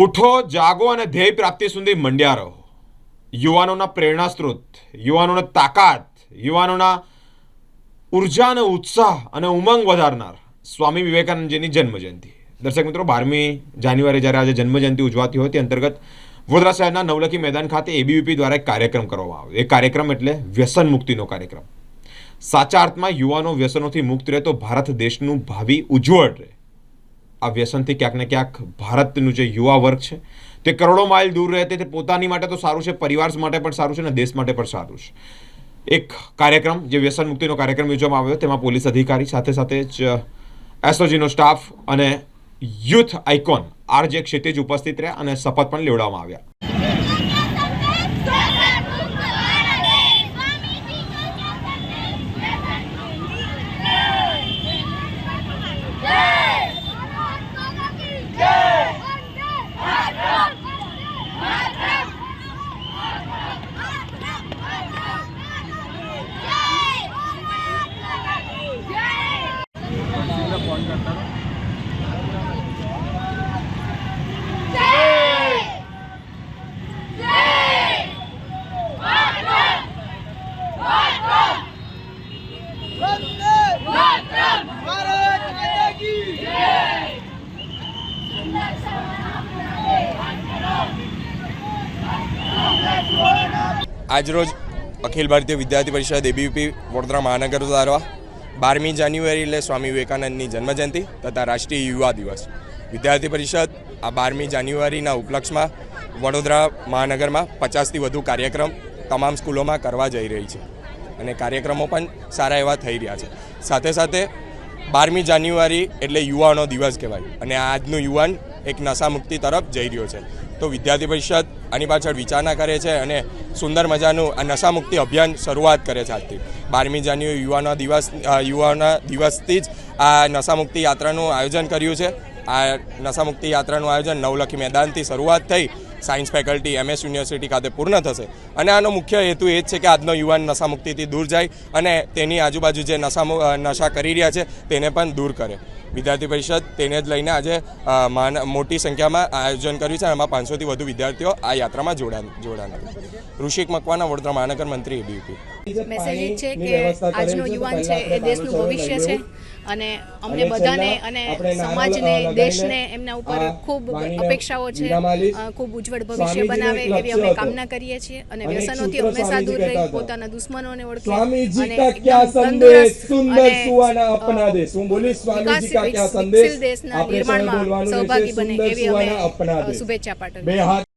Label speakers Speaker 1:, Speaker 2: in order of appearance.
Speaker 1: ઉઠો જાગો અને ધ્યેય પ્રાપ્તિ સુધી મંડ્યા રહો. યુવાનોના પ્રેરણા સ્ત્રોત, યુવાનોને તાકાત, યુવાનોના ઉર્જા અને ઉત્સાહ અને ઉમંગ વધારનાર સ્વામી વિવેકાનંદજીની જન્મજયંતિ. દર્શક મિત્રો, 12મી જાન્યુઆરી જ્યારે આજે જન્મજયંતિ ઉજવાતી હોય તે અંતર્ગત વડોદરા શહેરના નવલખી મેદાન ખાતે એબીવીપી દ્વારા એક કાર્યક્રમ કરવામાં આવ્યો. એ કાર્યક્રમ એટલે વ્યસન મુક્તિનો કાર્યક્રમ. સાચા અર્થમાં યુવાનો વ્યસનોથી મુક્ત રહે તો ભારત દેશનું ભાવિ ઉજ્જવળ રહે. આ વ્યસનથી ક્યાંક ને ક્યાંક ભારતનું જે યુવા વર્ગ છે તે કરોડો માઇલ દૂર રહે તે પોતાની માટે તો સારું છે, પરિવાર માટે પણ સારું છે અને દેશ માટે પણ સારું છે. એક કાર્યક્રમ જે વ્યસન મુક્તિનો કાર્યક્રમ યોજવામાં આવ્યો, તેમાં પોલીસ અધિકારી સાથે સાથે જ એસઓજીનો સ્ટાફ અને યુથ આઇકોન આરજે ક્ષિતિજ ઉપસ્થિત રહ્યા અને શપથ પણ લેવડાવવામાં આવ્યા.
Speaker 2: આજરોજ અખિલ ભારતીય વિદ્યાર્થી પરિષદ એબીવીપી વડોદરા મહાનગર દ્વારા 12મી જાન્યુઆરી એટલે સ્વામી વિવેકાનંદની જન્મજયંતિ તથા રાષ્ટ્રીય યુવા દિવસ. વિદ્યાર્થી પરિષદ આ 12મી જાન્યુઆરીના ઉપલક્ષમાં વડોદરા મહાનગરમાં 50થી વધુ કાર્યક્રમ તમામ સ્કૂલોમાં કરવા જઈ રહી છે અને કાર્યક્રમો પણ સારા એવા થઈ રહ્યા છે. સાથે સાથે 12મી જાન્યુઆરી એટલે યુવાનો દિવસ કહેવાય અને આજનું યુવાન એક નશામુક્તિ તરફ જઈ રહ્યો છે. તો વિદ્યાર્થી પરિષદ આની પાછળ વિચારણા કરે છે અને સુંદર મજાનું આ નશામુક્તિ અભિયાન શરૂઆત કરે છે આજથી. 12મી જાન્યુઆરી યુવાના દિવસથી જ આ નશામુક્તિ યાત્રાનું આયોજન કર્યું છે. આ નશામુક્તિ યાત્રાનું આયોજન નવલખી મેદાનથી શરૂઆત થઈ, સાયન્સ ફેકલ્ટી MS યુનિવર્સિટી ખાતે પૂર્ણ થશે અને આનો મુખ્ય હેતુ એ જ છે કે આજનો યુવાન નશામુક્તિથી દૂર જાય અને તેની આજુબાજુ જે નશા કરી રહ્યા છે તેને પણ દૂર કરે. વિદ્યાર્થી પરિષદ તેને જ લઈને આજે મોટી સંખ્યામાં આયોજન કર્યું છે. એમાં 500થી વધુ વિદ્યાર્થીઓ આ યાત્રામાં જોડાના. ઋષિક મકવાના, વડોદરા મહાનગર મંત્રી, એબીવીપી.
Speaker 3: મેસેજ એ છે કે આજનો યુવાન છે એ દેશનું ભવિષ્ય છે અને અમને બધાને અને સમાજને, દેશને એમના ઉપર ખૂબ અપેક્ષાઓ છે. ખૂબ ઉજ્જવળ ભવિષ્ય બનાવે એવી અમે કામના કરીએ છીએ અને વ્યસનોથી હંમેશા દૂર રહી, પોતાના દુશ્મનોને ઓળખે અને વિકસિત દેશના નિર્માણમાં સહભાગી બને એવી અમે શુભેચ્છા પાઠવીએ.